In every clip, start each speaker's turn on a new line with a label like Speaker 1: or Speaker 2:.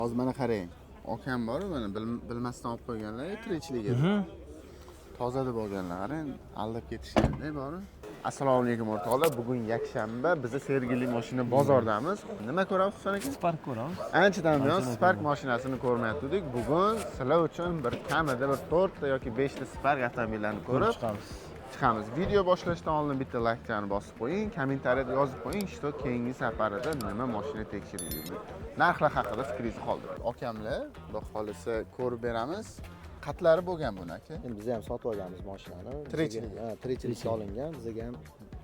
Speaker 1: Hozir mana qarang. Okam bor, mana bilmasdan olib qo'yganlar, tirikchiligi. Toza deb olganlar, qarang, aldab ketishganda bor. Assalomu alaykum o'rtoqlar. Bugun yakshanba, biz Sergeli mashina bozordamiz. Nima ko'ramiz Husan aka?
Speaker 2: Spark ko'ramiz.
Speaker 1: Anchadan buyon Spark mashinasini ko'rmayotgandik. Bugun sizlar uchun bir kamida bir 4 ta yoki 5 ta Spark avtomobillarini ko'rib chiqamiz. Video boshlashdan oldin bitta laykni bosib qo'ying, kommentariyada yozib qo'ying, что keyingi safarida nima mashina tekshirdik. Narxlar haqida fikringizni qoldiring. Okamlar, xudo xolisa ko'rib beramiz. Qatlari bo'lgan buni aka.
Speaker 3: Endi biz ham sotib olganmiz mashinani.
Speaker 1: Tirikchilik.
Speaker 3: Ha, tirikchilikka olingan, bizga ham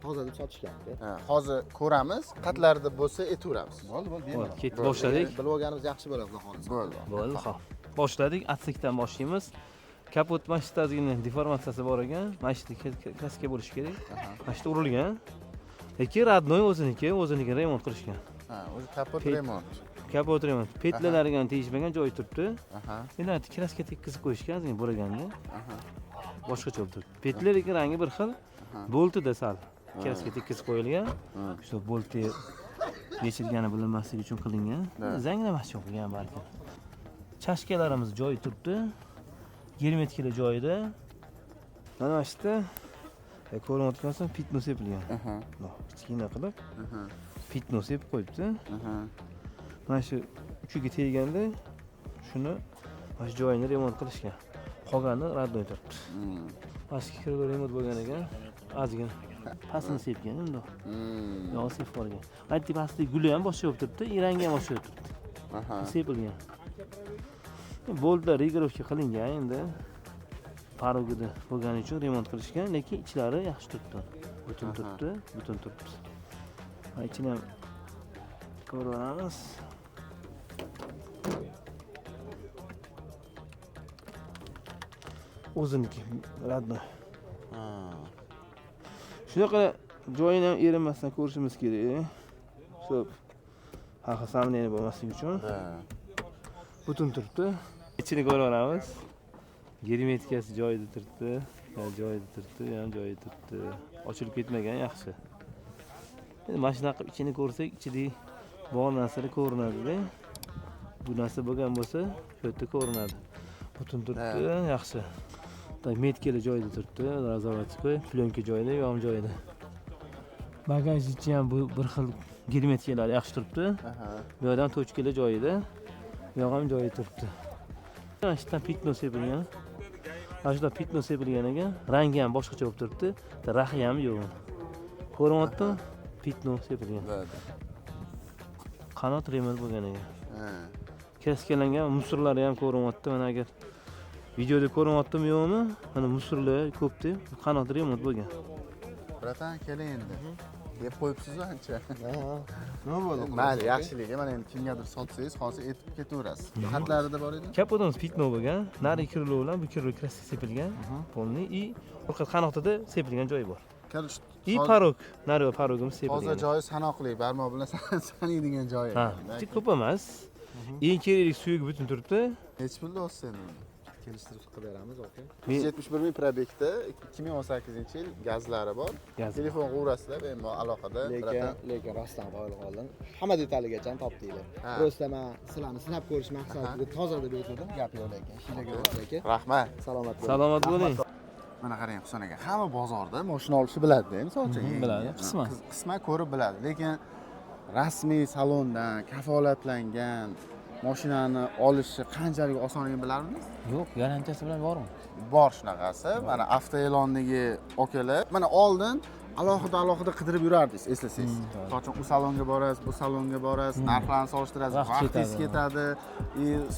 Speaker 3: toza deb sotishgan-da.
Speaker 1: Hozir ko'ramiz. Qatlarida bo'lsa aytaveramiz.
Speaker 3: Bo'ldi,
Speaker 2: Bo'ldi, ketib boshladik.
Speaker 3: Bilib olganimiz yaxshi bo'ladi, xudo xolisa.
Speaker 2: Bo'ldi, xo'p. Boshladik, atsikdan boshlaymiz. Kapot mashinasida deformatsiyasi bor ekan. Mashina klassika bo'lishi kerak. Mashina urilgan. Lekin radnoy o'ziniki remont qilishgan.
Speaker 1: Ha, o'zi kapot remont.
Speaker 2: Kapot remont. Petlalariga tegishmagan joyi turibdi. Endi kraska tekkizib qo'yishgan, ozgina bo'lganda. Boshqacha bo'lib turibdi. Petlarning rangi bir xil. Boltida sal kraska tekkizib qo'yilgan. Shu bolti yechilgani bilinmasligi uchun qilingan. Zanglamas yo'qgan balki. Chashkalarimiz joyi turibdi. Germetkali joyida. Mana shu yerda ko'rinayotgansan pitno sepilgan. Kichkina qilib. Pitno sepib qo'yibdi. Mana shu uchiga teganda shuni mana shu joyini remont qilishgan. Qolgani radnoy turibdi. Pastki kirib remont bo'lgan ekan. Ozgina pastini sepgan endi. Yo'q sepib qo'ygan. Aytdi pastki guli ham boshqa bo'lib turibdi, irangi ham boshqa turibdi. Sepilgan. Boltlar regirovka qilingan endi. Parogida bo'lgani uchun remont qilishgan, lekin ichlari yaxshi turibdi. Butun turibdi. Ichini ham ko'ramiz. O'ziniki radnoy. Shunaqa joyini ham erinmasdan ko'rishimiz kerak. Xo'p. Haqiqatan samleni bo'lmasligi uchun. Butun turibdi. Ichini ko'ramiz. Germetikasi joyida turibdi. Ham joyida turibdi. Ochilib ketmagan yaxshi. Endi mashina qilib ichini ko'rsak, ichidagi bor narsalar ko'rinadi-da. Bu narsa bo'lgan bo'lsa, shu yerda ko'rinadi. Butun turibdi, yaxshi. Metkali joyida turibdi, razavatoy, plyonka joyida, yom joyida. Bagaj ichi ham bu bir xil germetikalar yaxshi turibdi. Bu yerdan tochkali joyida, bu ham joyida turibdi. Mana shu yerdan pitno sepilgan. Mana shu yerdan pitno sepilgan ekan, rangi ham boshqacha bo'lib turibdi, rahi ham yo'q. Ko'ryaptimi? Pitno sepilgan. Qanot remont bo'lgan ekan. Kraskalangan musorlari ham ko'ryapti. Mana agar videoda ko'ryaptimi yo'qmi? Mana musorlar ko'pdi. Qanot remont bo'lgan.
Speaker 1: Bratan keling endi. Deb qo'yibsiz ancha.
Speaker 3: Nima bo'ldi?
Speaker 1: Mayli, yaxshiligi. Mana endi kimgadir sotsangiz, hozir aytib ketaverasiz. Qatlarida bor edi?
Speaker 2: Kapotimiz pitno bo'lgan. Nari kirlo bilan bu kirlo kraska sepilgan. Polni и orqa qanotida sepilgan joyi bor. И parog, nari parogimiz sepilgan.
Speaker 1: Hozir joyi sanoqli, barmoq bilan sanaydigan joyi.
Speaker 2: Ha, ko'p emas. Eng kerakli suyugi butun turibdi.
Speaker 1: Nech pulda olsa endi?
Speaker 3: Kelishtirib qilib beramiz, aka.
Speaker 1: 171 ming probyektda 2018-yil gazlari bor. Telefon qo'vrasizlar, bemalol aloqada.
Speaker 3: Lekin rostdan qo'yilib qoldim. Hamma detaligacha topdinglar. Просто men sizlarni sinab ko'rish maqsadida toza deb aytdim. Gap yo'q lekin. Ishiga ko'ra aka.
Speaker 1: Rahmat.
Speaker 2: Salomat bo'ling.
Speaker 1: Mana qarang Husan aka, hamma bozorda mashina olishni biladi-da, masalan.
Speaker 2: Biladi,
Speaker 1: qisman ko'rib biladi, lekin rasmiy salondan kafolatlangan mashinani olishi qanchalik osonligini bilarmisiz?
Speaker 2: Yo'q, garantiyasi bilan bormi?
Speaker 1: Bor shunaqasi. Mana avtoelondagi okalar, mana oldin alohida qidirib yurardingiz, eslasangiz. Masalan, u salonga borasiz, bu salonga borasiz, narxlarni solishtirasiz, vaqtingiz ketadi,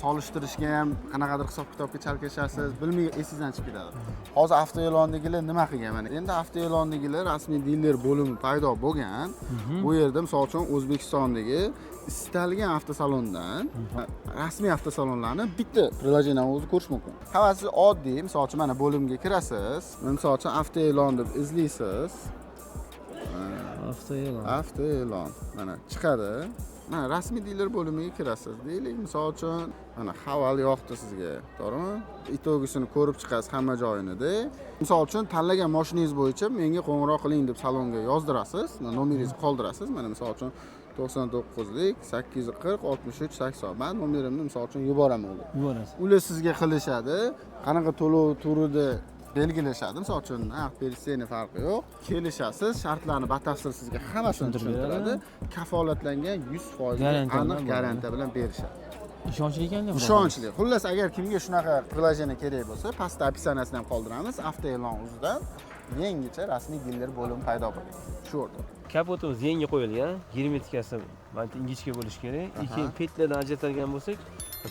Speaker 1: solishtirishga ham qanaqadir hisob-kitobga chalkashasiz, bilmay esingizdan chiqib ketadi. Hozir avtoelondagilar nima qilgan? Mana endi avtoelondagilar rasmiy diler bo'limi paydo bo'lgan. Bu yerda masalan O'zbekistondagi istalgan avtosalondan rasmiy avtosalonlarni bitta prilojeniyani o'zi ko'rish mumkin. Hammasi oddiy, masalan, mana bo'limga kirasiz, masalan, avtoelon deb izlaysiz. Avtoelon. Mana chiqadi. Mana rasmiy diler bo'limiga kirasiz. Deylik, misol uchun, mana haval yoqdi sizga, to'g'rimi? Itogisini ko'rib chiqasiz hamma joyini-da. Misol uchun tanlagan mashinangiz bo'yicha menga qo'ng'iroq qiling deb salonga yozdirasiz, nomeringizni qoldirasiz. Mana misol uchun 99lik 840 63 80. Men nomerimni misol uchun yuboraman ular.
Speaker 2: Yuborasiz.
Speaker 1: Ular sizga qilishadi. Qanaqa to'lov turida belgilashadi. Misol uchun naqd persiyani farqi yo'q. Kelishasiz, shartlarni batafsil sizga hammasini tushuntiradi. Kafolatlangan 100% aniq garantiya bilan berishadi.
Speaker 2: Ishonchli ekanda.
Speaker 1: Ishonchli. Xullas, agar kimga shunaqa qilajini kerak bo'lsa, pastda opsiyasini ham qoldiramiz. Avtoe'lon uzidan yangicha rasmiy diler bo'limi paydo bo'ldi. Shu o'rtada.
Speaker 2: Kapotimiz yangi qo'yilgan, germetikasi mana ingichka bo'lishi kerak. Keyin petlardan ajratilgan bo'lsak,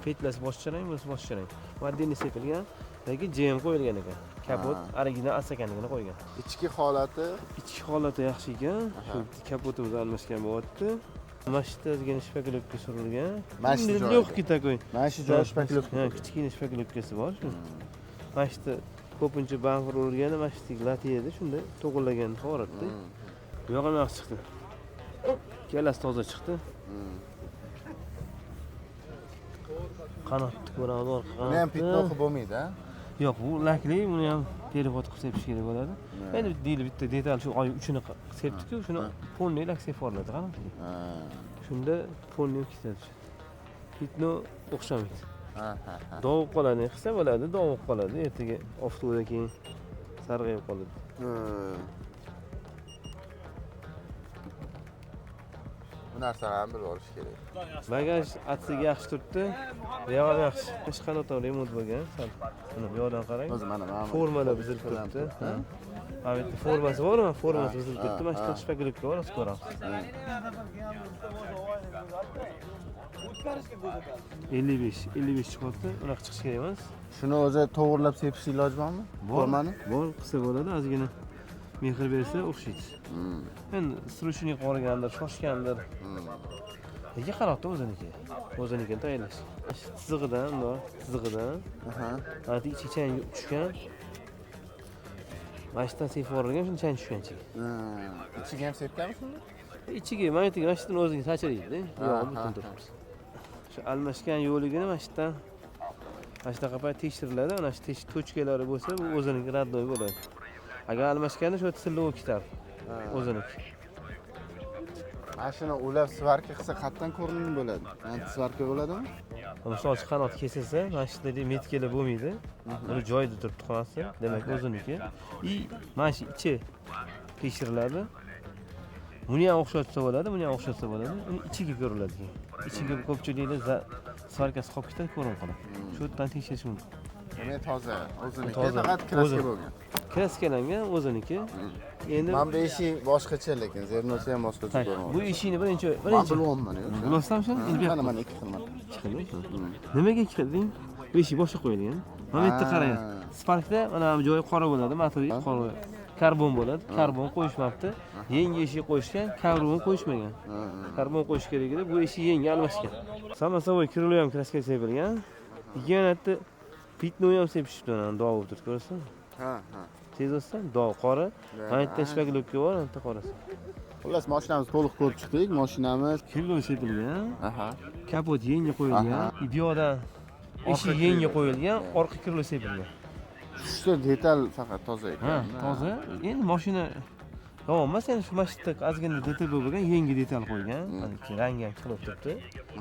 Speaker 2: petlasi boshqarang, bo'lsa boshqarang. Modelni sepilgan, lekin JM qo'yilgan ekan. Kapot original asakanligini qo'ygan.
Speaker 1: Ichki holati
Speaker 2: Yaxshi ekan. Shu kapotimiz almashgan bo'lyapti. Mana shu yerda shpaklopka surilgan.
Speaker 1: Mana shu joyda.
Speaker 2: Lёгкий такой.
Speaker 1: mana shu joy shpaklopka.
Speaker 2: Ha, kichkina shpaklopkasi bor shu. Mana shu ko'pincha banqir urilganda mana shu latiyada shunda to'g'irlagan holatda. Bu yoq ham yaxshi chiqdi. Kelasi toza chiqdi. Qanotni ko'ramiz, orqa qanotni.
Speaker 1: Buni ham pitni o'qib bo'lmaydi, ha?
Speaker 2: Yo'q, bu lakli, buni ham perevod qilib sepish kerak bo'ladi. Endi deyli bitta detal shu oy uchini sepdik-ku, shuni polniy lak seporladi qanotga. Shunda polniy ketadi. Pitni o'xshamaydi. Dovib qoladi, qilsa bo'ladi, dovib qoladi. Ertaga oftoda keyin sarg'ayib qoladi.
Speaker 1: Bu narsalarni ham bilib olish kerak.
Speaker 2: Bagaj atsiga yaxshi turibdi. Bu yoq ham yaxshi. Hech qanday remont bo'lgan. Mana bu yoqdan qarang.
Speaker 1: O'zi mana
Speaker 2: Formalar buzilib turibdi. Ha, bu formasi bormi? Formasi buzilib turibdi. Mana shu shpaklopka bor, o'zi ko'ramiz. 55 chiqyapti. Unaqa chiqish kerak emas.
Speaker 1: Shuni o'zi to'g'rilab sepish iloji bormi? Formani?
Speaker 2: Bor, qilsa bo'ladi, ozgina mehr bersa o'xshaydi. Endi srучник qolgandir, shoshgandir. Nega qarabdi o'ziniki? O'zinikini tayyorlash. Chizig'idan, mana ichi chang tushgan. Mashdan seforgan, shuni chang tushgancha.
Speaker 1: Ichiga ham sepganmi shuni?
Speaker 2: Ichiga mana shu mashdan o'ziga sachiraydi. Yo'q, butun turibdi. Shu almashgan yo'ligini mashdan shunaqa payt tekshiriladi. Mana shu tochkalari bo'lsa, bu o'ziniki raddoy bo'ladi. Agar almashganda shu silliq bo'lib ketadi. O'ziniki.
Speaker 1: Mashina ulab svarka qilsa qayerdan ko'rinib bo'ladi? Anti svarka bo'ladimi?
Speaker 2: Misol uchun qanot kesilsa, mana shu yerda metkalar bo'lmaydi. Uni joyida turibdi qolsa, demak o'ziniki. Mana shu ichi tekshiriladi. Buni ham o'xshatsa bo'ladi, buni ham o'xshatsa bo'ladi. Uni ichiga ko'riladi keyin. Ichiga ko'pchiliklar svarkasi qolib ketadi, ko'rinib qoladi. Shu yerdan tekshirish mumkin.
Speaker 1: Demak toza, o'ziniki faqat kraska bo'lgan.
Speaker 2: Kraskalangan o'ziniki. Endi
Speaker 1: mana bu eshik boshqacha lekin zernosi ham boshqacha ko'rinadi.
Speaker 2: bu eshikni birinchi
Speaker 1: Bilmayman.
Speaker 2: bilmasam shu
Speaker 1: Mana ikki xil.
Speaker 2: Nimaga ikki xil deng? Bu eshik boshqa qo'yilgan. Mana bu yerda qarang. Sparkda mana bu joyi qora bo'ladi, motori qora. Karbon bo'ladi. Karbon qo'yishmabdi. Yangi eshik qo'yishgan, karbon qo'yishmagan. Karbon qo'yish kerak edi. Bu eshik yangi almashgan. Samosovoy krilo ham kraska sepilgan. Yana pitni ham sepishibdi, mana dog' bo'lib turibdi, ko'rasan?
Speaker 1: Ha.
Speaker 2: Sezasizmi? Dog' qora. Mana yerda shpaklopka bor, anta qorasi.
Speaker 1: Xullas, mashinamizni to'liq ko'rib chiqdik. Mashinamiz
Speaker 2: Krilo sepilgan. Kapot yangi qo'yilgan. Bu yoqdan eshik yangi qo'yilgan, orqa krilo sepilgan.
Speaker 1: Shu detal faqat toza ekan.
Speaker 2: Ha, toza. Endi mashina yo'q emas, endi shu mashina ozgina detal bo'lgan, yangi detal qo'ygan. Mana rangi ham chiqib turibdi.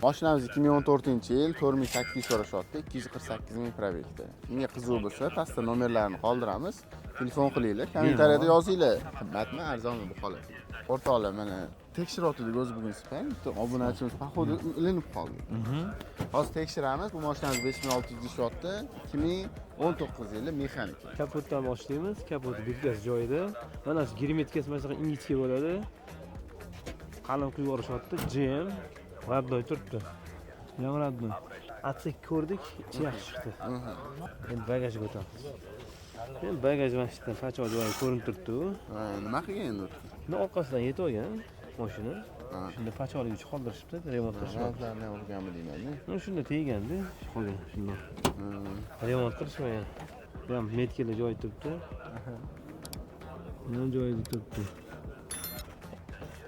Speaker 1: Mashinamiz 2014-yil 4800 so'rashyapti, 248 ming probegda. Menga qiziq bo'lsa, pastda nomerlarini qoldiramiz. Telefon qilinglar, kommentariyada yozinglar. Qimmatmi, arzonmi bu holat. O'rtoqlar, mana tekshiryapti o'zi bugun Span, obunachimiz poxodi ilinib qoldi. Hozir tekshiramiz. Bu mashinamiz 5600 deyapti, 2019-yil mexanik.
Speaker 2: Kapotdan boshlaymiz. Kapot birgaz joyida. Mana shu germetikasi masalan ingichka bo'ladi. Qalin quyib yuborishyapti. JM raddoy turibdi. Yana raddoy. Atsik ko'rdik, ichi yaxshi chiqdi. Endi bagajga o'tamiz. Endi bagaj mana shu yerdan fachoq joyi ko'rinib turibdi.
Speaker 1: Nima qilgan endi?
Speaker 2: Buni orqasidan yetib olgan mashina. Shunda pachoqlik uchun qoldirishibdi, remont qilishmoqchi.
Speaker 1: Ularni urganmi deyman-da.
Speaker 2: Shunda tegandi, qolgan shunda. Remont qilishmagan. Bu ham metkalar joyi turibdi. Mana joyida turibdi.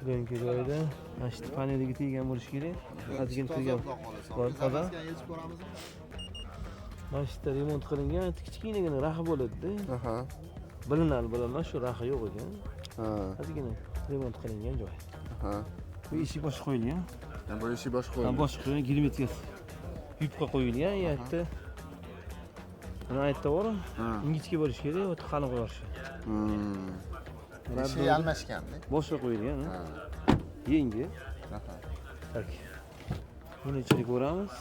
Speaker 2: Bunga joyida mana shu paneliga tegan bo'lishi kerak. Ozgina tegan. Toza. Mana shu yerda remont qilingan, kichkinagina rahi bo'ladi-da. Bilinar shu rahi yo'q ekan. Ozgina remont qilingan joy. Bu eshik boshqa qo'yilgan.
Speaker 1: Bu eshik boshqa
Speaker 2: Ha,
Speaker 1: qo'yilgan.
Speaker 2: boshqa girmetka yupqa qo'yilgan u yerda. Mana aytdi bor.
Speaker 1: Ha.
Speaker 2: Ingichka bo'lish kerak, o'ta qalin qo'yish.
Speaker 1: Eshik almashganda.
Speaker 2: Boshqa qo'yilgan.
Speaker 1: Ha.
Speaker 2: Yangi.
Speaker 1: Aha.
Speaker 2: Tak. Buni ichiga ko'ramiz.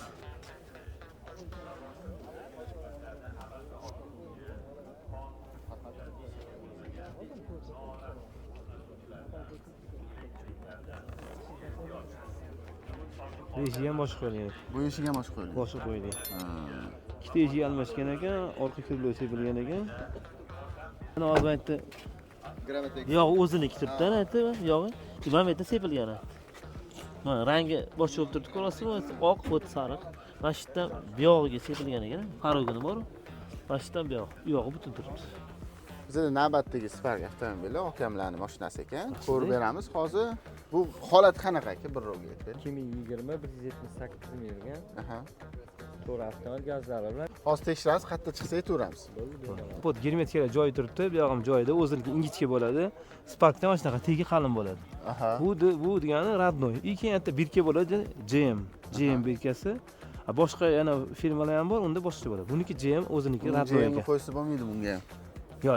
Speaker 2: Eshik ham boshqa qo'yilgan.
Speaker 1: Bu eshik ham boshqa qo'yilgan.
Speaker 2: Boshqa qo'yilgan.
Speaker 1: Ha.
Speaker 2: Ikkita eshik almashgan ekan, orqa kirloy sepilgan ekan. Mana hozir aytdi,
Speaker 3: Grammatik.
Speaker 2: yog'i o'ziniki turibdi, aytdi, yog'i. Mana bu yerda sepilgan. Mana rangi boshqa bo'lib turibdi, ko'rasizmi? Oq, o't sariq. Mana shu yerdan buyog'iga sepilgan ekan, parogini bor. Mana shu yerdan buyog'i, u yog'i butun turibdi.
Speaker 1: Bizda navbatdagi Spark avtomobili okamlarning mashinasi ekan. Ko'rib beramiz hozir. Bu holat qanaqa aka? Bir ro'ga aytib bering.
Speaker 4: 2020 178 ming yurgan.
Speaker 1: Aha.
Speaker 4: To'g'ri avtomobil gazlari bilan
Speaker 1: Hozir tekshiramiz, qayerda chiqsa aytaveramiz.
Speaker 2: Pod germetikalar joyi turibdi, bu yog'im joyida, o'ziniki ingichka bo'ladi. Sparkda mana shunaqa tegi qalin bo'ladi.
Speaker 1: Aha.
Speaker 2: Bu degani radnoy. И keyin yerda birka bo'ladi, GM birkasi. Boshqa yana firmalar ham bor, unda boshqa bo'ladi. Buniki GM o'ziniki radnoy
Speaker 1: Radnoy
Speaker 2: ekan.
Speaker 1: qo'ysa bo'lmaydi bunga ham.
Speaker 2: Yo,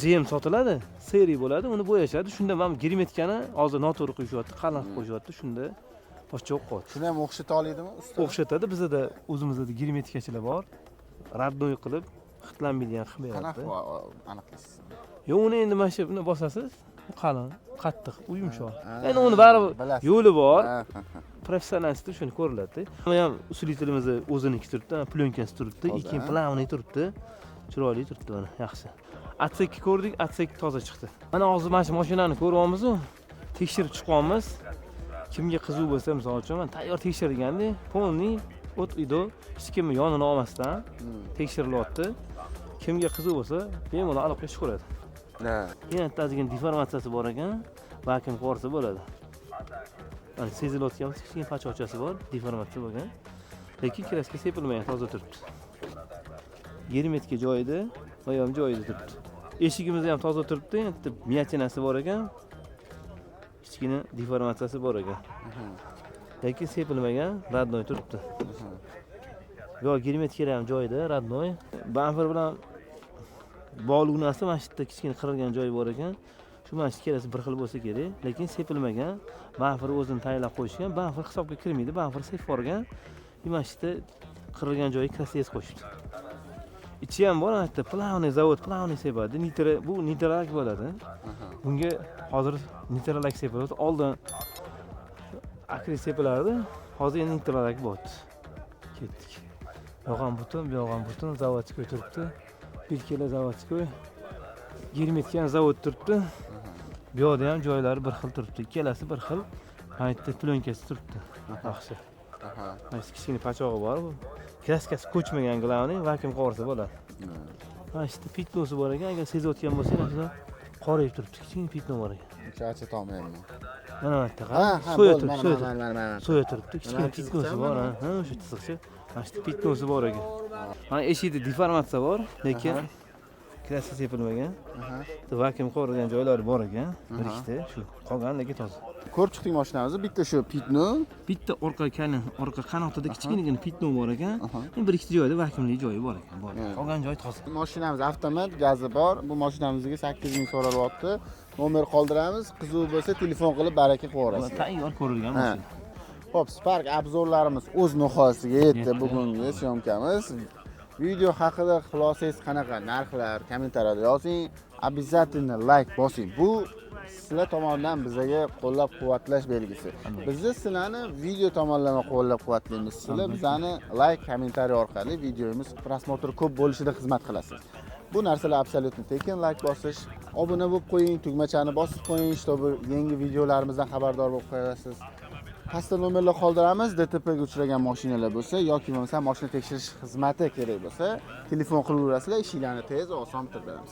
Speaker 2: GM sotiladi, seriya bo'ladi, uni bo'yashadi. Shunda men germetikani hozir noto'g'ri qo'yishyapti, qalin qilib qo'yishyapti. Shunda boshqa o'q qoldi.
Speaker 1: Shuni ham o'xshata oladimi usta?
Speaker 2: O'xshatadi, bizda o'zimizda germetikachilar bor. Radnoy qilib, xitlanmaydigan qilib
Speaker 1: Qanaqa
Speaker 2: beradi.
Speaker 1: aniqlaysiz?
Speaker 2: Yo, uni endi mana shu buni bosasiz, u qalin, qattiq, u yumshoq.
Speaker 1: Ha,
Speaker 2: Endi uni baribir
Speaker 1: bilasiz.
Speaker 2: yo'li bor.
Speaker 1: Ha.
Speaker 2: Professionalist shuni ko'riladi. Mana ham usulitelimiz o'ziniki turibdi, plyonkasi turibdi,
Speaker 1: Toza,
Speaker 2: keyin
Speaker 1: ha?
Speaker 2: plavniy turibdi. Chiroyli turibdi mana, yaxshi. Atsekni ko'rdik, atsek toza chiqdi. Mana hozir mana shu mashinani ko'ryapmiz-ku, tekshirib chiqamiz. Kimga qiziq bo'lsa, misol uchun, men tayyor tekshirganda, polniy o't ido, hech kimni yonini olmasdan tekshirilyapti. Kimga qiziq bo'lsa, bemalol aloqa chiqaradi.
Speaker 1: Ha.
Speaker 2: Yana ta'zigan deformatsiyasi bor ekan, vakuum qorsa bo'ladi. Mana sezilayotgan kichkina pachochasi bor, deformatsiya bo'lgan. Lekin kraska sepilmagan, toza turibdi. Germetika joyida, va ham joyida turibdi. Eshigimiz ham toza turibdi, endi miyatinasi bor ekan. Kichkina deformatsiyasi bor ekan. Lekin sepilmagan, radnoy turibdi. Yo, germetikalar ham joyida, radnoy. Bamper bilan bog'liqnasi mana shu yerda kichkina qirilgan joyi bor ekan. Shu mana shu kelasi bir xil bo'lsa kerak, lekin sepilmagan. Bamper o'zini tayyorlab qo'yishgan. Bamper hisobga kirmaydi, bamper sef borgan. Mana shu yerda qirilgan joyi krasiyas qo'yishdi. Ichi ham bor, aytdi, plavniy zavod, plavniy sepadi. Bu nitralak bo'ladi. Bunga hozir nitralak sepiladi. Oldin akri sepilardi, hozir endi nitralak bo'ldi. Ketdik. Yo'g'on butun, bu yo'g'on butun zavodga turibdi. Bir kilo zavodga. Germetika zavod turibdi. Bu yerda ham joylari bir xil turibdi. Ikkalasi bir xil. Aytdi, plyonkasi turibdi. Yaxshi.
Speaker 1: Aha.
Speaker 2: Mana shu kichkina pachog'i bor bu. Kraskasi ko'chmagan glavniy, vakuum qorsa bo'ladi. Mana shu pitnosi bor ekan, agar sezayotgan bo'lsangiz, qorayib turibdi. Kichkina pitno bor ekan.
Speaker 1: Chacha tomlayman.
Speaker 2: Mana bu yerda
Speaker 1: Ha,
Speaker 2: qara. So'ya
Speaker 1: bo'ldi,
Speaker 2: turibdi,
Speaker 1: mana.
Speaker 2: so'ya turibdi. Kichkina
Speaker 1: Mana
Speaker 2: pitnosi
Speaker 1: chiziqcha
Speaker 2: bor,
Speaker 1: mana.
Speaker 2: ha, o'sha chiziqcha. Mana shu pitnosi bor ekan. Mana eshikda deformatsiya bor, lekin kraska sepilmagan.
Speaker 1: Aha.
Speaker 2: Vakuum qo'rilgan joylari bor ekan. Bir ikkita shu. Qolgan lekin toza.
Speaker 1: Ko'rib chiqdik mashinamizni. Bitta shu pitno,
Speaker 2: Bitta orqa qanotida kichkinagina pitno bor ekan. Bir ikkita joyda vakuumli joyi bor ekan. Bor. Qolgan joy toza.
Speaker 1: mashinamiz avtomat, gazi bor. Bu mashinamizga 8 ming so'ralyapti. Nomer qoldiramiz. Qiziq bo'lsa telefon qilib baraka qilaverasiz.
Speaker 2: Tayyor ko'rilgan
Speaker 1: Ha.
Speaker 2: mashina.
Speaker 1: Xo'p, Spark obzorlarimiz o'z nihoyasiga yetdi bugungi syomkamiz. Video haqida xulosangiz qanaqa? Narxlar kommentariyada yozing. Обязательно like bosing. Bu sizlar tomonidan bizga qo'llab-quvvatlash belgisi. Biz sizlarni video tomonlama qo'llab-quvvatlaymiz. Sizlar bizani like, kommentariy orqali videomiz prosmotr ko'p bo'lishida xizmat qilasiz. Bu narsalar absolyutni tekin, like bosish, obuna bo'lib qo'ying, tugmachani bosib qo'ying, чтобы yangi videolarimizdan xabardor bo'lib qo'yasiz. Pastda nomerlar qoldiramiz. DTPga uchragan mashinalar bo'lsa yoki bo'lmasa mashina tekshirish xizmati kerak bo'lsa, telefon qilaverasizlar, ishlarni tez va oson bitirib beramiz.